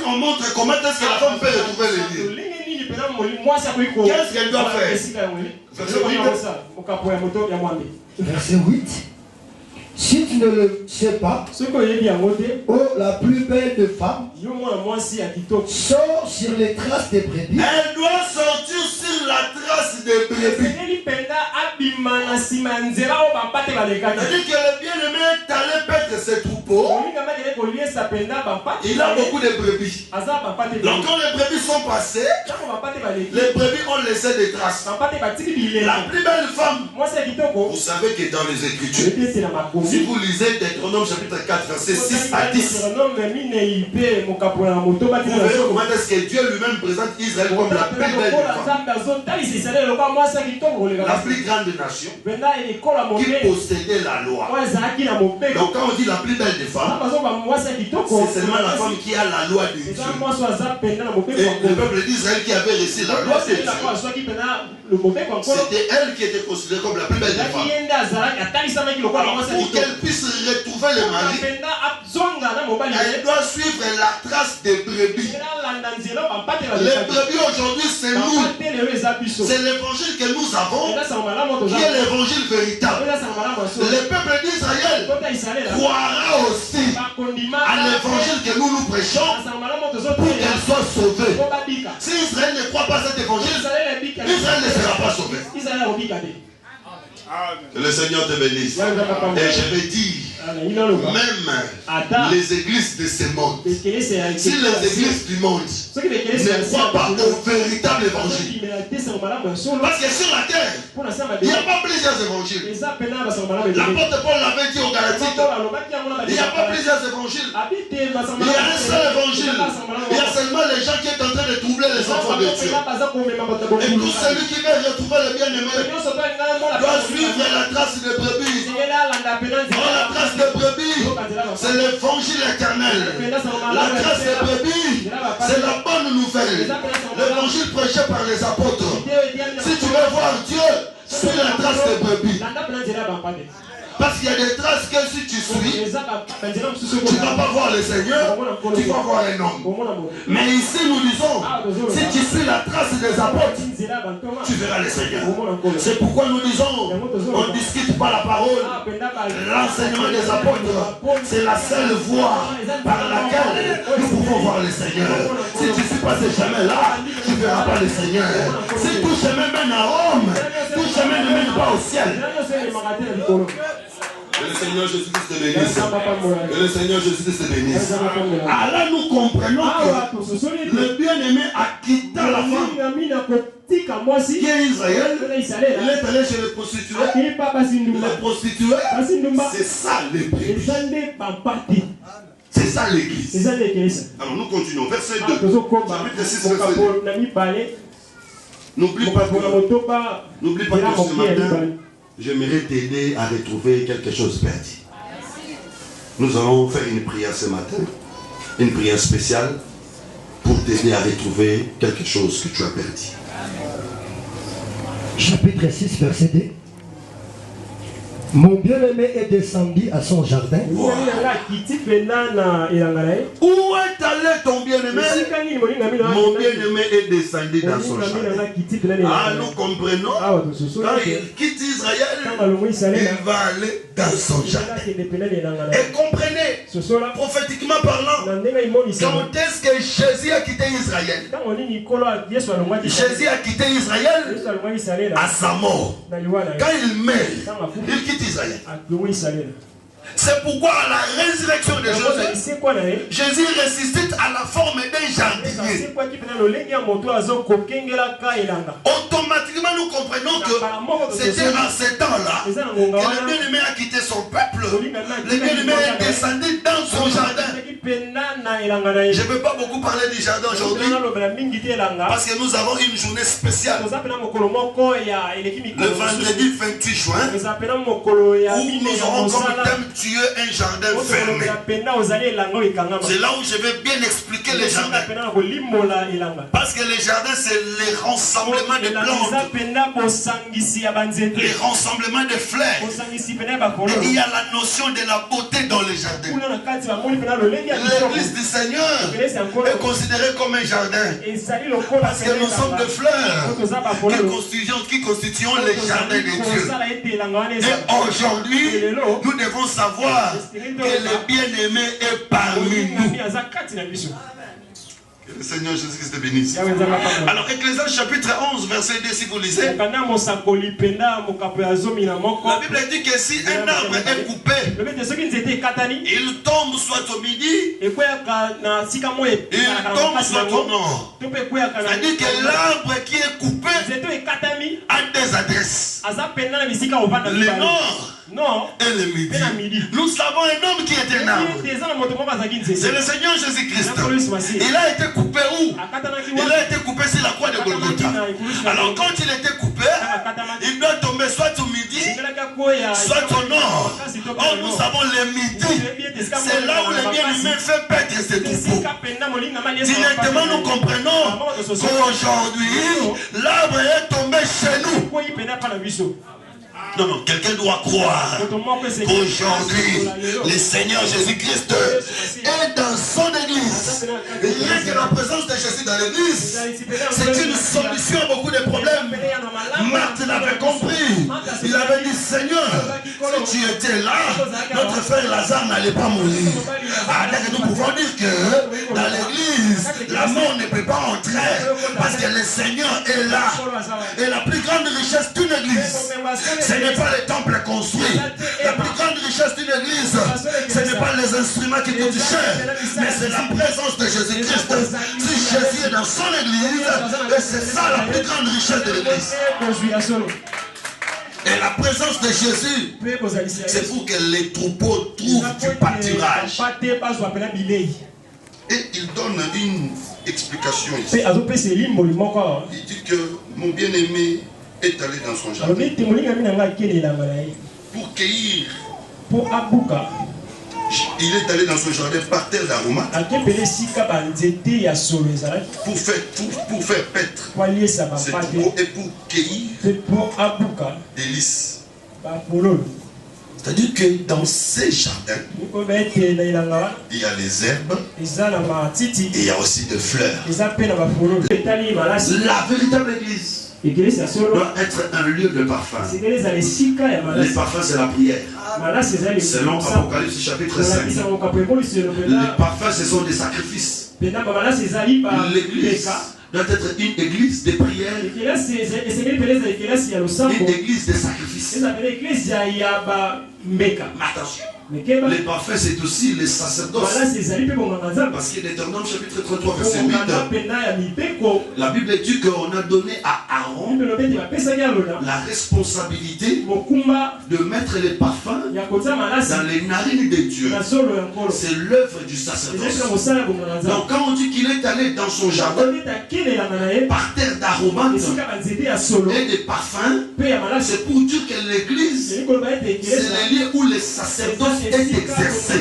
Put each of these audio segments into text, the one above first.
qu'on montre comment est-ce que la femme peut retrouver le lieu. Qu'est-ce qu'elle doit faire? Verset 8. Si tu ne le sais pas, oh, la plus belle de femmes sort sur les traces des brebis. Elle doit sortir sur la trace des brebis. C'est-à-dire que le bien-aimé est allé perdre ses troupeaux. Il a beaucoup de brebis. Donc quand les brebis sont passées, les brebis ont laissé des traces. La plus belle femme, vous savez que dans les Écritures, si vous lisez Deutéronome chapitre 4, verset 6 à 10, vous verrez comment est-ce que Dieu lui-même présente Israël comme la plus belle femme, la plus grande nation qui possédait la loi. Donc quand on dit la plus belle des femmes, c'est seulement la femme qui a la loi de Dieu. Et le peuple d'Israël qui avait reçu la loi de Dieu, c'était elle qui était considérée comme la plus belle des femmes. Alors, pour qu'elle puisse retrouver le mari, elle doit suivre la trace des brebis. Les brebis aujourd'hui, c'est nous. C'est l'évangile que nous avons qui est l'évangile véritable. Le peuple d'Israël croira aussi à l'évangile que nous prêchons pour qu'elle soit sauvée. Si Israël ne croit pas à cet évangile, Israël ne sera pas sauvé. Que le Seigneur te bénisse. Et je vais dire, même les églises de ce monde, si les églises du monde ne croient pas au véritable évangile, parce que sur la terre, il n'y a pas plusieurs évangiles. L'apôtre Paul l'avait dit aux Galatiques, il n'y a pas plusieurs évangiles. Il y a un seul évangile. Il y a seulement les gens qui sont en train de troubler les enfants de Dieu. Et tout celui qui veut retrouver le bien-aimé doit suivre la trace de brebis. La trace de brebis, c'est l'évangile éternel. La trace de brebis, c'est la bonne nouvelle. L'évangile prêché par les apôtres. Si tu veux voir Dieu, suis la trace de brebis. Parce qu'il y a des traces que si tu suis, tu ne vas pas voir le Seigneur, tu vas voir un homme. Mais ici nous disons, si tu suis la trace des apôtres, tu verras le Seigneur. C'est pourquoi nous disons, on ne discute pas la parole. L'enseignement des apôtres, c'est la seule voie par laquelle nous pouvons voir le Seigneur. Si tu ne suis pas ce chemin-là, tu ne verras pas le Seigneur. Si tout chemin mène à Rome, tout chemin ne mène pas au ciel. Que le Seigneur Jésus-Christ te bénisse. Que le Seigneur Jésus-Christ te bénisse. Alors nous comprenons que le bien-aimé a quitté la femme qui est Israël. Il est allé chez les prostituées. Les prostituées, c'est ça l'église. C'est ça l'église. Alors nous continuons. Verset 2. Chapitre 6, verset 2. N'oublie pas que ce matin, j'aimerais t'aider à retrouver quelque chose perdu. Nous allons faire une prière ce matin, une prière spéciale pour t'aider à retrouver quelque chose que tu as perdu. Chapitre 6, verset 2. Mon bien-aimé est descendu à son jardin. Où est allé ton bien-aimé? Mon bien-aimé est descendu dans son jardin. Ah, nous comprenons. Quand il quitte Israël, il va aller dans son jardin. Et comprenez, prophétiquement parlant, quand est-ce que Jésus a quitté Israël? Jésus a quitté Israël à sa mort. Quand il meurt, il quitte Israël. C'est pourquoi à la résurrection de Jésus ressuscite à la forme d'un jardinier. Automatiquement nous comprenons que c'était à ce temps-là que le bien-aimé a quitté son peuple. Le bien-aimé est descendu dans son jardin. Je ne peux pas beaucoup parler du jardin aujourd'hui parce que nous avons une journée spéciale. Le vendredi 28 juin où nous aurons comme thème tuer un jardin fermé. C'est là où je vais bien expliquer les jardins. Parce que les jardins, c'est les rassemblements de plantes. Les rassemblements de fleurs. Et il y a la notion de la beauté dans les jardins. L'église du Seigneur est considérée comme un jardin. Parce que nous sommes de fleurs qui constituons les jardins de Dieu. Et aujourd'hui, nous devons savoir que le bien-aimé est parmi nous. Que le Seigneur Jésus-Christ te bénisse. Alors, Ecclésiaste chapitre 11, verset 2, si vous lisez, la Bible dit que si un arbre est coupé, il tombe soit au midi, il tombe soit au nord. C'est-à-dire que l'arbre qui est coupé a des adresses. Le nord et le midi. Nous savons un homme qui est un arbre. C'est le Seigneur Jésus-Christ. Il a été coupé où? Il a été coupé sur la croix de Golgotha. Alors quand il était coupé, il doit tomber soit au midi, soit au nord. Or nous savons le midi, c'est là où le bien-aimé fait perdre ses troupeaux. Directement nous comprenons qu'aujourd'hui, l'arbre est tombé chez nous. Non, quelqu'un doit croire qu'aujourd'hui, le Seigneur Jésus-Christ est dans son église. Rien que la présence de Jésus dans l'église, c'est une solution à beaucoup de problèmes. Marthe l'avait compris. Il avait dit, Seigneur, si tu étais là, notre frère Lazare n'allait pas mourir. Nous pouvons dire que dans l'église, la mort ne peut pas entrer parce que le Seigneur est là. Et la plus grande richesse d'une église, ce n'est pas les temples construits. La plus grande richesse d'une église, ce n'est pas les instruments qui coûtent cher, mais c'est la présence de Jésus-Christ. Si Jésus est dans son église, et c'est ça la plus grande richesse de l'église. Et la présence de Jésus, c'est pour que les troupeaux trouvent du pâturage. Et il donne une explication ici. Il dit que mon bien-aimé est allé dans son jardin pour cueillir. Il est allé dans son jardin par terre d'aromates pour faire paître ses troupeaux et pour cueillir des lys. C'est-à-dire que dans ces jardins, il y a les herbes et il y a aussi des fleurs. La véritable église doit être un lieu de parfum. Les parfums, c'est la prière. Selon Apocalypse chapitre 5. Les parfums, ce sont des sacrifices. L'église doit être une église de prière, une église de sacrifices. Attention. Les parfaits, c'est aussi les sacerdoces. Parce que Deutéronome chapitre 33 verset 8, la Bible dit qu'on a donné à Aaron la responsabilité de mettre les parfums dans les narines de Dieu. C'est l'œuvre du sacerdoce. Donc quand on dit qu'il est allé dans son jardin par terre d'aromates et des parfums, c'est pour dire que l'église, c'est le lieu où les sacerdoces est exercé.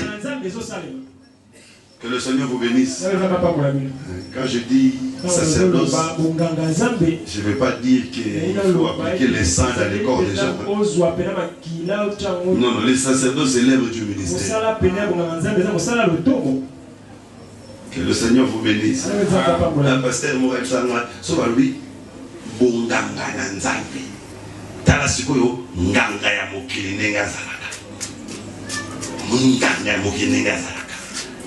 Que le Seigneur vous bénisse. Quand je dis sacerdoce, je ne vais pas dire qu'il faut appliquer les saints dans les corps des gens. Non, les sacerdoces, c'est l'œuvre du ministère. Que le Seigneur vous bénisse. Un pasteur Morel Sangwa, soit lui, bondanga nanzambi. Talasikoyo, nganga ya mokili nenga zalaka. Nganga ya mokili nenga zalaka.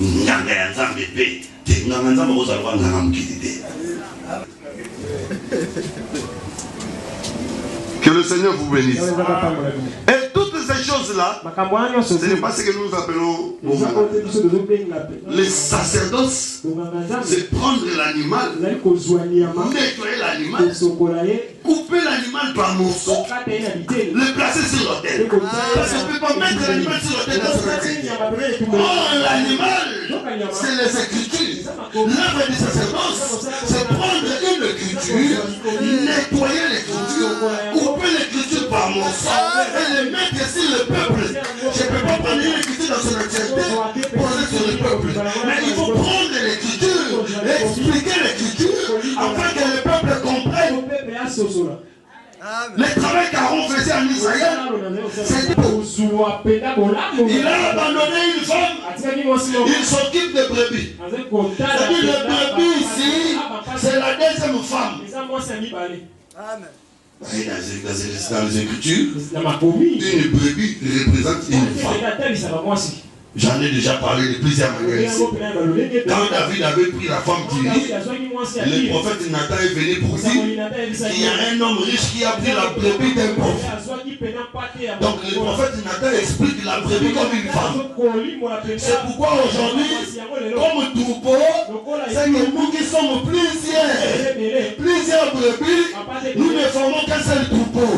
Nganga ya nzambe pe. Te nganga nzambe ozalwa nganga mokili te. Que le Seigneur vous bénisse. Et toutes ces choses-là, ce n'est pas ce que nous appelons les sacerdoces. C'est prendre l'animal, nettoyer l'animal, couper l'animal par morceaux, le placer sur l'autel. Parce qu'on ne peut pas mettre l'animal sur l'autel dans son intérieur. Oh, l'animal, c'est les écritures. L'œuvre du sacerdoce, c'est prendre une écriture, nettoyer l'écriture, couper l'écriture par morceaux et les mettre sur le peuple. Je ne peux pas prendre une écriture dans son entièreté, poser sur le peuple. Mais il faut prendre l'écriture, expliquer l'écriture Le travail qu'Aaron faisait en Israël, c'est il a abandonné une femme, il s'occupe des brebis. C'est-à-dire les brebis ici, c'est la deuxième femme. Amen. Dans les Écritures, une brebis représente une femme. J'en ai déjà parlé de plusieurs manières ici. Quand David avait pris la femme d'Uri, le prophète Nathan est venu pour dire qu'il y a un homme riche qui a pris la brebis d'un pauvre. Donc le prophète Nathan explique la brebis comme une femme. C'est pourquoi aujourd'hui, comme troupeau, c'est que nous qui sommes plusieurs brebis, nous ne formons qu'un seul troupeau.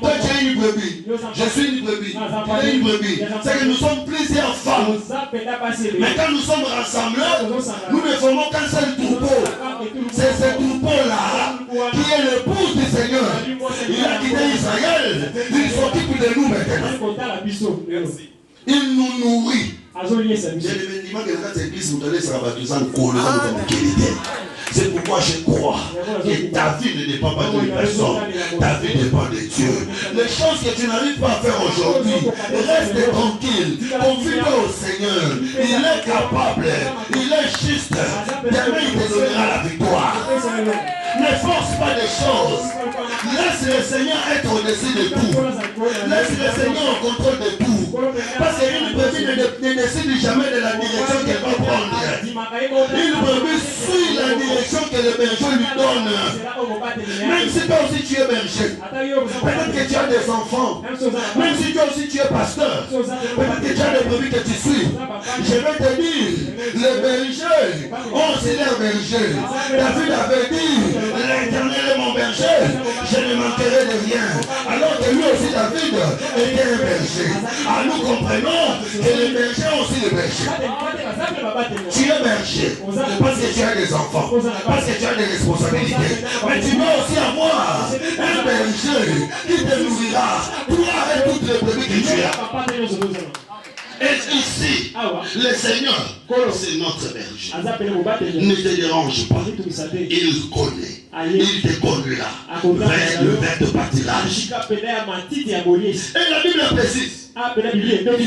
Toi tu es une brebis, je suis une brebis, tu es une brebis. C'est que nous sommes plusieurs femmes. Mais quand nous sommes rassemblés, nous ne formons qu'un seul troupeau. C'est ce troupeau-là qui est l'épouse du Seigneur. Il a quitté Israël. Il s'occupe de nous maintenant. Il nous nourrit. C'est pourquoi je crois que ta vie ne dépend pas d'une personne, ta vie dépend de Dieu. Les choses que tu n'arrives pas à faire aujourd'hui, reste tranquille, confie-le au Seigneur. Il est capable, il est juste. Demain il te donnera la victoire. Ne force pas des choses. Laisse le Seigneur être au-dessus de tout. Laisse le Seigneur au contrôle de tout. Parce qu'une brebis ne décide jamais de la direction qu'elle va prendre. Une brebis suit la direction que le berger lui donne. Même si toi aussi tu es berger, peut-être que tu as des enfants, même si toi aussi tu es pasteur, peut-être que tu as des brebis que tu suis. Je vais te dire, les bergers ont aussi leur berger. David avait dit, l'Éternel est mon berger, je ne manquerai de rien. Alors que lui aussi David était un berger. Alors nous comprenons que les bergers ont aussi des bergers. Tu es berger parce que tu as des enfants, parce que tu as des responsabilités. Mais tu dois aussi avoir un berger qui te nourrira, toi et toutes les brebis que tu as. Et ici, le Seigneur, c'est notre berger. Ne te dérange pas. Il connaît. Il te conduira vers le vert de pâturage. Et la Bible précise. Il veut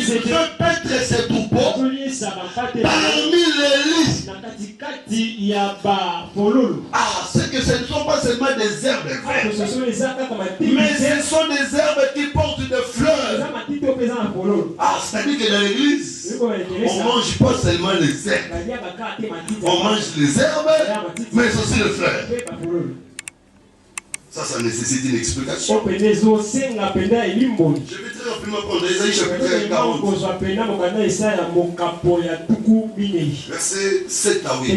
paître ses troupeaux parmi les lys. C'est que ce ne sont pas seulement des herbes vertes, mais ce sont des herbes qui portent des fleurs. C'est-à-dire que dans l'église, on ne mange pas seulement les herbes. On mange les herbes, mais aussi les fleurs. Ça nécessite une explication. Je vais très rapidement prendre Isaïe chapitre 40. Verset 7 à 8.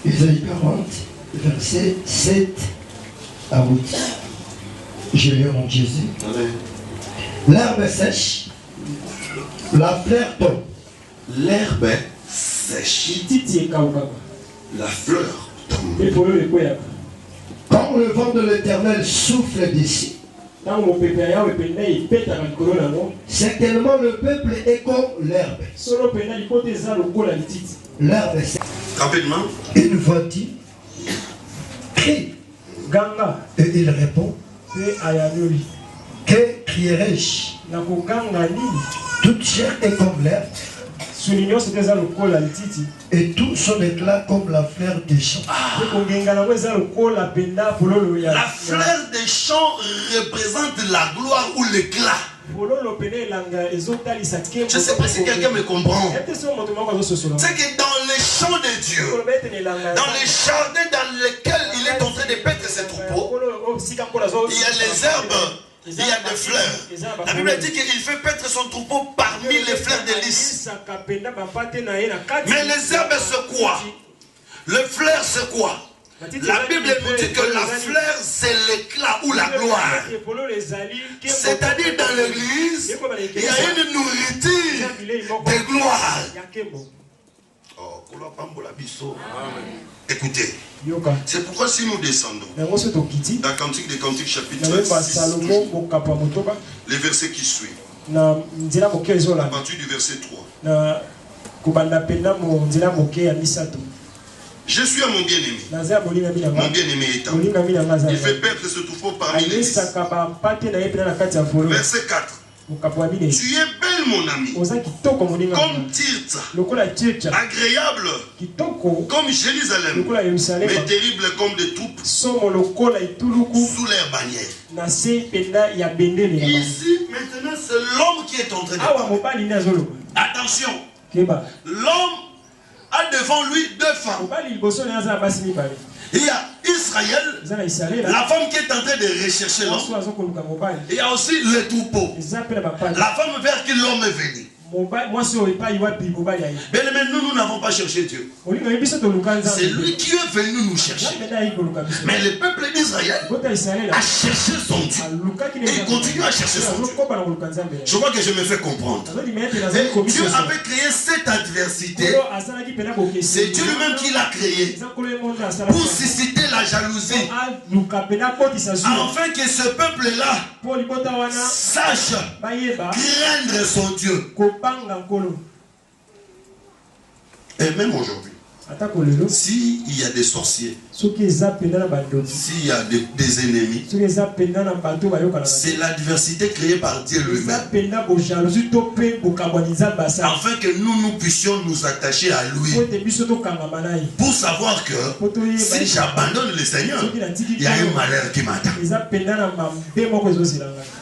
Isaïe 40, verset 7 à 8. Je lis en Jésus. L'herbe sèche, la fleur tombe. L'herbe sèche. La fleur tombe. Quand le vent de l'Éternel souffle d'ici, certainement le peuple est comme l'herbe. L'herbe sèche. Rapidement. Une voix dit, crie. Et il répond, que crierai-je? Toute chair est comme l'herbe. Et tout son éclat comme la fleur des champs. La fleur des champs représente la gloire ou l'éclat. Je ne sais pas si quelqu'un me comprend. C'est que dans les champs de Dieu, dans les jardins dans lesquels il est en train de paître ses troupeaux, il y a les herbes. Il y a des fleurs. La Bible dit qu'il fait paître son troupeau parmi les fleurs de lys. Mais les herbes c'est quoi? Les fleurs c'est quoi? La Bible nous dit que la fleur c'est l'éclat ou la gloire. C'est-à-dire dans l'église, il y a une nourriture de gloire. Écoutez, c'est pourquoi si nous descendons dans Cantique des Cantiques chapitre 6, les versets qui suivent, à partir du verset 3, Je suis à mon bien-aimé. Mon bien-aimé est en il fait perdre ce troupeau parmi les fils. Verset 4. Tu es belle, mon ami, comme Tirtha, agréable comme Jérusalem, mais terrible comme des troupes sous leur bannière. Ici, maintenant, c'est l'homme qui est en train de parler. Attention, l'homme a devant lui deux femmes. Il y a Israël, la femme qui est en train de rechercher l'homme. Il y a aussi le troupeau. La femme vers qui l'homme est venu. Mais nous n'avons pas cherché Dieu. C'est lui qui est venu nous chercher. Mais le peuple d'Israël a cherché son Dieu. Et il continue à chercher son Dieu. Je crois que je me fais comprendre. Et Dieu avait créé cette adversité. C'est Dieu lui-même qui l'a créé pour susciter la jalousie. Afin que ce peuple-là sache craindre son Dieu. Et même aujourd'hui, s'il y a des sorciers, s'il y a des ennemis, c'est l'adversité créée par Dieu lui-même. Afin que nous puissions nous attacher à lui. Pour savoir que si j'abandonne le Seigneur, il y a un malheur qui m'attend.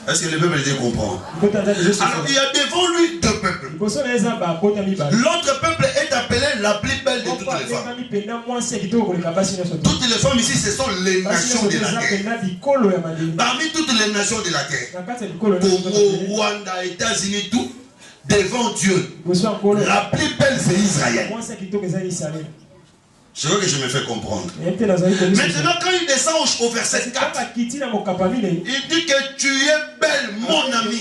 Est-ce que le peuple dit comprendre? Alors il y a devant lui deux peuples. L'autre peuple est appelé la plus belle de toutes les femmes. Toutes les femmes ici, ce sont les nations de la terre. Parmi toutes les nations de la terre, Congo, Rwanda, États-Unis, tout, devant Dieu, la plus belle c'est Israël. Je veux que je me fais comprendre. Maintenant, quand il descend au verset 4, il dit que tu es belle, mon ami.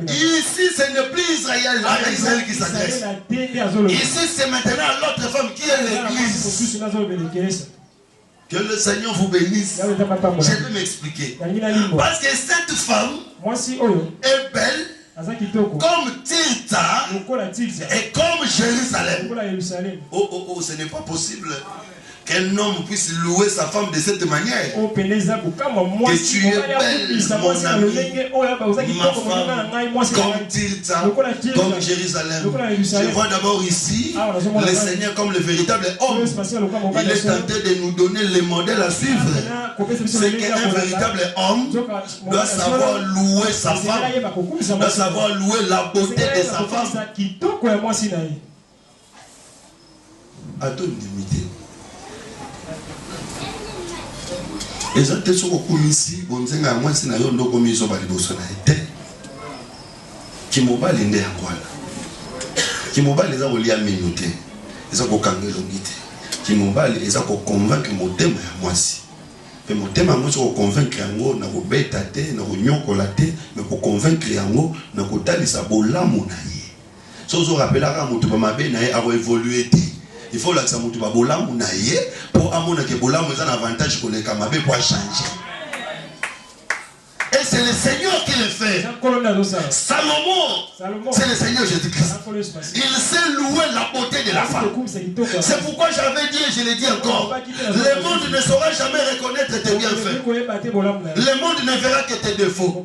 Ici, ce n'est plus Israël, là, Israël qui s'adresse. Ici, c'est maintenant l'autre femme qui est l'église. Que le Seigneur vous bénisse. Je vais m'expliquer. Parce que cette femme est belle. Comme Tirtha et comme Jérusalem. Oh, ce n'est pas possible qu'un homme puisse louer sa femme de cette manière. Que tu es belle, mon ami, ma femme, comme Tirtha, comme Jérusalem. Je vois d'abord ici le Seigneur comme le véritable homme. Il est tenté de nous donner les modèles à suivre. C'est qu'un véritable homme doit savoir louer sa femme, doit savoir louer la beauté de sa femme. À ton limite. Et ça te soit comme ici, bon Dieu, moi c'est na yo ndo comme ils ont bali bosso na été. Qui mobile ndé akwala. Qui mobile les a olia minuté. Ils ont kokangé longité. Qui mobile ils ont convaincre motema ya mwasi. Mais motema mwasi ko convaincre yango na ko beta te, na ko nyokola te, mais ko convaincre yango na ko talisa bolamu na ye. So zo rappelaka mutu ba mabe na ye a évoluer te. Il faut que ça monte ba bolamu na ye pour amona que bolamu est un avantage pour les camabé pour changer. Et c'est le Seigneur qui le fait. Salomon, c'est le Seigneur Jésus-Christ. Il sait louer la beauté de la femme. C'est pourquoi j'avais dit et je l'ai dit encore. Le monde ne saura jamais reconnaître tes bienfaits. Le monde ne verra que tes défauts.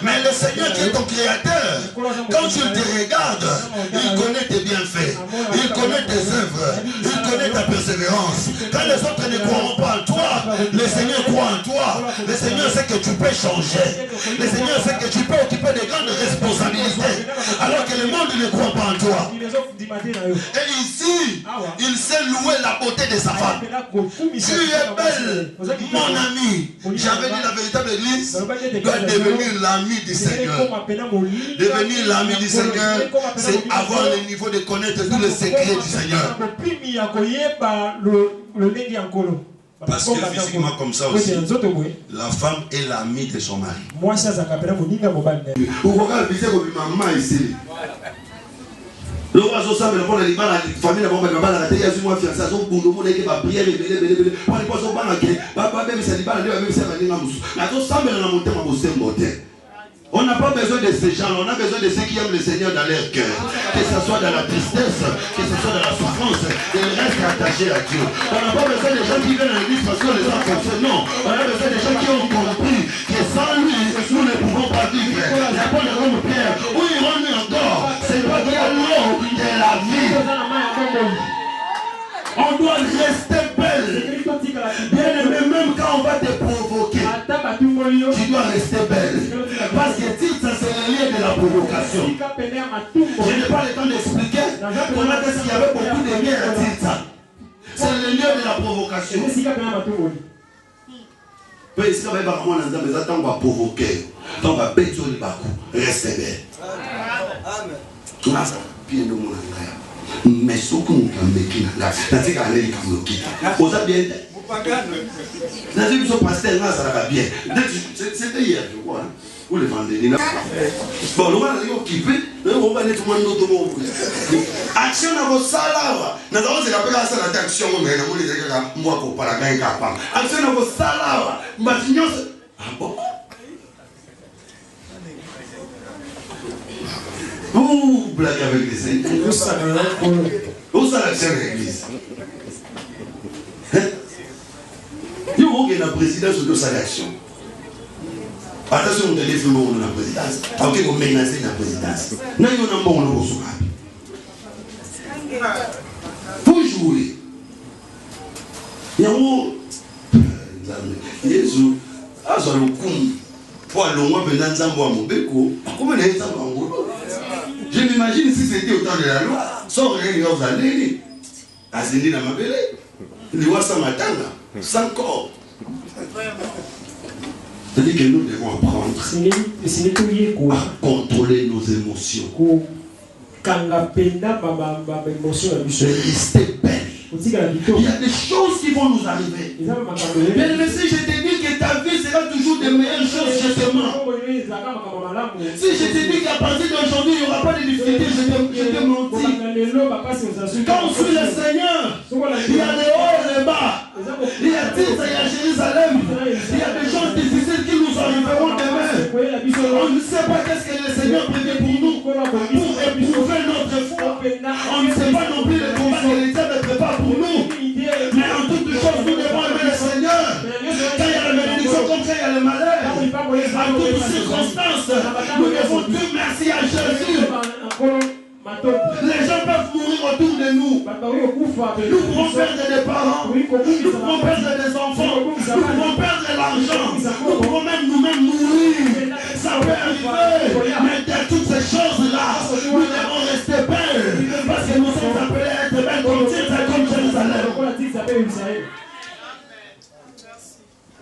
Mais le Seigneur qui est ton créateur, quand tu te regardes, il connaît tes bienfaits. Il connaît tes œuvres. Il connaît ta persévérance. Quand les autres ne croiront pas en toi, le Seigneur croit en toi. Le Seigneur sait que tu peux changer. Le Seigneur sait que tu peux occuper de grandes responsabilités alors que le monde ne croit pas en toi. Et ici, il sait louer la beauté de sa femme. Tu es belle, mon ami. J'avais dit la véritable église doit devenir l'ami du Seigneur. Devenir l'ami du Seigneur, c'est avoir le niveau de connaître tous les secrets du Seigneur. Parce que physiquement comme ça aussi, la femme est l'amie de son mari. On n'a pas besoin de ces gens, on a besoin de ceux qui aiment le Seigneur dans leur cœur. Que ce soit dans la tristesse, que ce soit dans la souffrance, il reste attaché à Dieu. On n'a pas besoin des gens qui viennent à l'église parce que les gens fonctionnent. Non, on a besoin des gens qui ont compris que sans lui, nous ne pouvons pas vivre. L'apôtre comme Pierre, où irons-nous encore? C'est toi qui as l'eau de la vie. On doit rester belle. Bien aimé, même quand on va te provoquer, tu dois rester belle. Parce que titre, c'est le lien de la provocation. Je n'ai pas le temps d'expliquer comment est-ce qu'il y avait beaucoup de liens à titre. C'est le lieu de la provocation. Peu ici, on va vraiment dans les attentes, on va provoquer. On va bêter les bakous. Restez belle. Amen. Tout ça, bien de mon angaya. Mais ce qu'on a vécu, c'est qu'on a vécu comme qui. Vous avez bien. Vous avez vu ce pasteur là, ça va bien. C'était hier, je crois. Où le vendredi. Bon, nous allons occuper. On va aller tout le monde dans action à vos salaires. Nous allons se rappeler à cette action. Mais nous allons dire que moi, pour pas la gagner capable. Action à vos salaires. Maintenant, ah bon. Vous blaguez avec les Seigneurs. Où ça l'action de l'église? Il faut que la présidence de sa réaction. Attention, on délivre le monde de la présidence. Ok, vous menacez la présidence. Non, il y a un bon nom sur la pour jouer. Il y a un Jésus. Ah, ça le coup. Pour aller loin, pendant Zambo à mon béco. Comment est-ce que je m'imagine si c'était au temps de la loi. Sans rien, vous allez. Ascender dans ma belle. Il voit ça matin, sans corps. C'est-à-dire que nous devons apprendre à contrôler nos émotions. Rester belle. Il y a des choses qui vont nous arriver. Mais si je te dis que ta vie sera toujours de meilleures choses, justement. Si je te dis qu'à partir d'aujourd'hui, il n'y aura pas de difficultés, je te mentis. Quand on suit le Seigneur, il y a les hauts et les bas. Il y a Tite, il y a Jérusalem. Il y a des choses difficiles qui nous arriveront demain. On ne sait pas qu'est-ce que le Seigneur prévient pour nous, pour éprouver notre foi. On ne sait pas non plus les combats que l'État ne prépare pour nous. Mais en toutes choses, nous devons aimer le Seigneur. Quand il y a la bénédiction, comme quand il y a le malheur, en toutes circonstances, nous devons dire merci à Jésus. Les gens peuvent mourir autour de nous. Nous pouvons perdre des parents. Nous pouvons perdre des enfants. Nous pouvons perdre l'argent. Nous pouvons même nous-mêmes mourir. Ça peut arriver. Mais de toutes ces choses-là, nous devons rester belles. Parce que nous sommes appelés à être belles comme Tite et comme Jérusalem.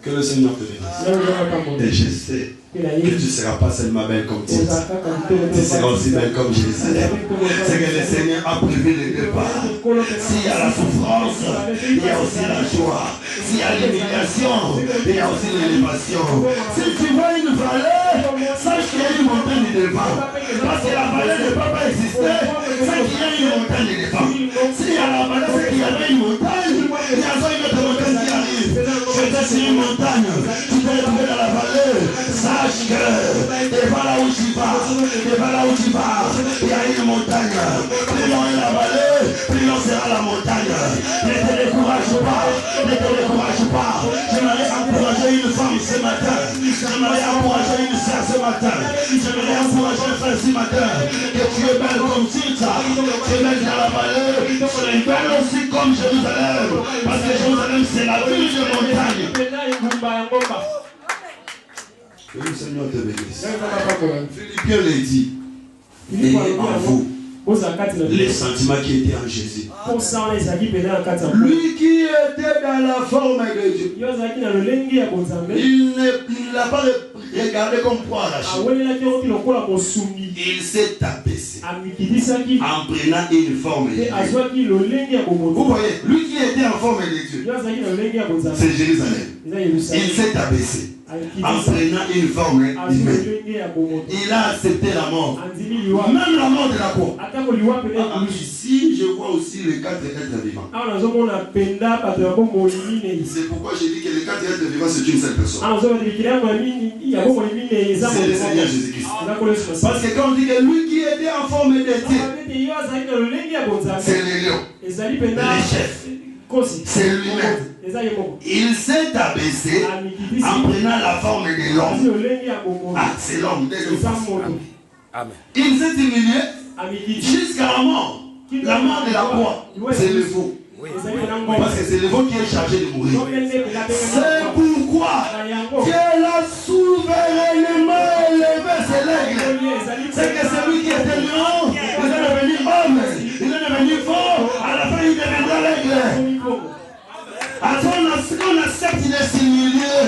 Que le Seigneur te bénisse. Et je sais que tu ne seras pas seulement belle comme Tite. Tu seras aussi belle comme Jérusalem. C'est que le Seigneur a prévu le départ. S'il y a la souffrance, il y a aussi la joie. S'il y a l'humiliation, il y a aussi l'élévation. Si tu vois une vallée, sache qu'il y a une montagne devant. Parce que la vallée ne peut pas exister sans qu'il y ait une montagne devant. S'il y a la vallée, c'est qu'il y avait une montagne. Il y a une autre montagne qui arrive. Je suis sur une montagne. Tu peux retrouver dans la vallée. Sache que devant là où tu vas, il y a une montagne. Plus loin est la vallée, plus loin sera la montagne. Ne te décourage pas. J'aimerais encourager une femme ce matin. J'aimerais encourager une sœur ce matin. J'aimerais encourager un frère ce matin. Que tu es belle comme Tite. Tu es belle dans la vallée. Tu es belle aussi comme Jérusalem. Parce que Jérusalem c'est la ville de montagne. Que le Seigneur te bénisse. Philippiens l'a dit. Et en vous, les sentiments qui étaient en Jésus. Lui qui était dans la forme de Dieu. Il ne l'a pas regardé comme poids arraché. Il s'est abaissé en prenant une forme de Dieu. Vous voyez, lui qui était en forme de Dieu, c'est Jérusalem. Il s'est abaissé. en prenant une forme humaine. Il a accepté la mort. Même la mort de la croix. Ici, je vois aussi les 4 êtres vivants. C'est pourquoi j'ai dit que les 4 êtres vivants, c'est une seule personne. C'est le Seigneur Jésus-Christ. Parce que quand on dit que lui qui était en forme de Dieu, c'est les lions, les chefs, c'est lui-même. Il s'est abaissé en prenant la forme de l'homme. Ah, c'est l'homme. Il s'est humilié jusqu'à la mort. La mort de la croix, c'est le faux. Parce que c'est le veau qui est chargé de mourir. C'est pourquoi Dieu l'a souverainement élevé ses legs. C'est que celui qui était lion, il est devenu homme, il est devenu fort, à la fin il deviendra l'aigle. Quand on accepte de s'humilier,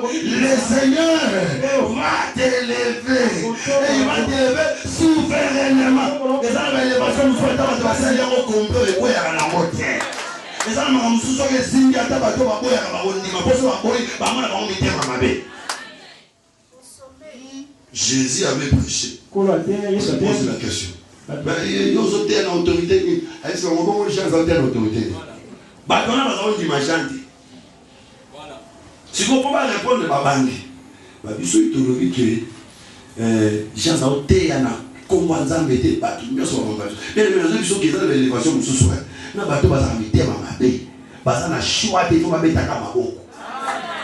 le Seigneur va t'élever. Et il va t'élever souverainement. Et ça, l'élévation nous souhaite à passer au complet et quoi à la moitié. Et ça, nous sommes tous les signes qui attendent à toi, Jésus avait prêché. Je pose la question. Ils ont une autorité. Est-ce qu'on va changer une autorité? Si vous ne pouvez pas répondre à Babangi, vous savez que gens ont été à comment ils ont été battus. Bien sûr, mais les gens qui ont l'élévation, ce soir, na bato bazamité mamabe bazana choix de foma betaka maboko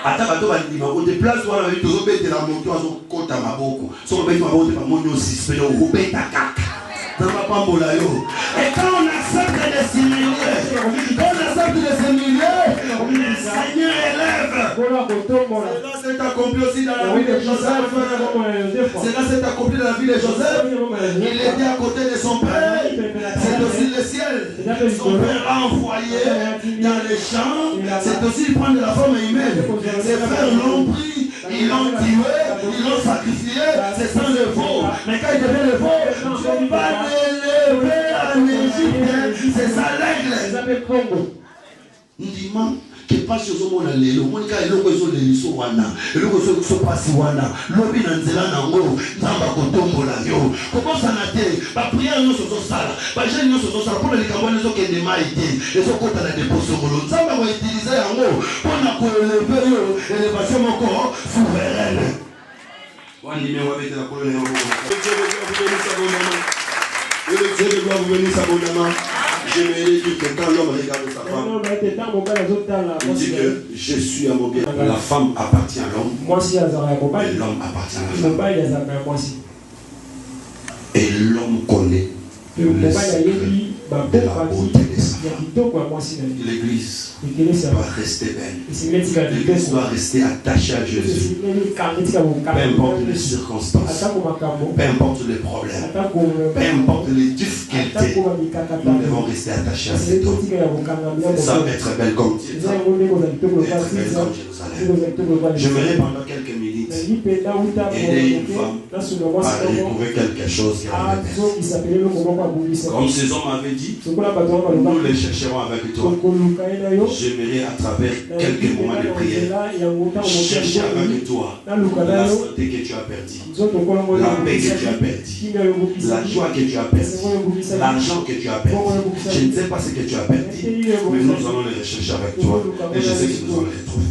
ata bato balima ko de place wana bi tozo betela moto azo kota maboko so beti maboko pa monyo suspect o betaka na mapambola yo. Et quand on accepte de s'humilier, le Seigneur élève. Cela s'est accompli aussi dans la vie de Joseph. Cela s'est accompli dans la vie de Joseph. Il était à côté de son père. C'est aussi le ciel. Son père l'a envoyé dans les champs. C'est aussi prendre la forme humaine. Ses frères l'ont pris, ils l'ont tué, ils l'ont sacrifié. C'est sans le veau. Mais quand il devient le veau, Dieu va l'élever en Égypte. C'est sa règle. Ndima que pas sur mon lelo monika eloko zo leliso wana eloko zo so pasi wana lobi na nzela nango nzamba kotombola yo kokosa na te ba prière no so sala ba jeune no so sala pour le kambone zo kende mai te ezo kota na déposer ngolo nzamba ko utiliser yango pour na ko élever yo élévation moko souveraine wani me wa bete la kolone yango Dieu doit vous bénir sabondamment. J'aimerais dire que quand l'homme regarde sa femme, il dit que je suis à mon bien. La femme appartient à l'homme. Et l'homme appartient à la femme. Et l'homme connaît le secret de la beauté de sa femme. L'église doit rester belle. L'église doit rester attachée à Jésus. Peu importe les circonstances, peu importe les problèmes, peu importe les difficultés, nous devons rester attachés à cet homme. Ça va être belle comme Dieu. Être belle comme Jérusalem. J'aimerais pendant quelques minutes aider une femme à retrouver quelque chose qui est comme ces hommes avaient dit, nous les chercherons avec toi. J'aimerais à travers quelques moments de prière chercher avec toi la santé que tu as perdue, la paix que tu as perdue, la joie que tu as perdue, l'argent que tu as perdu. Je ne sais pas ce que tu as perdu, mais nous allons les rechercher avec toi et je sais que nous allons les retrouver.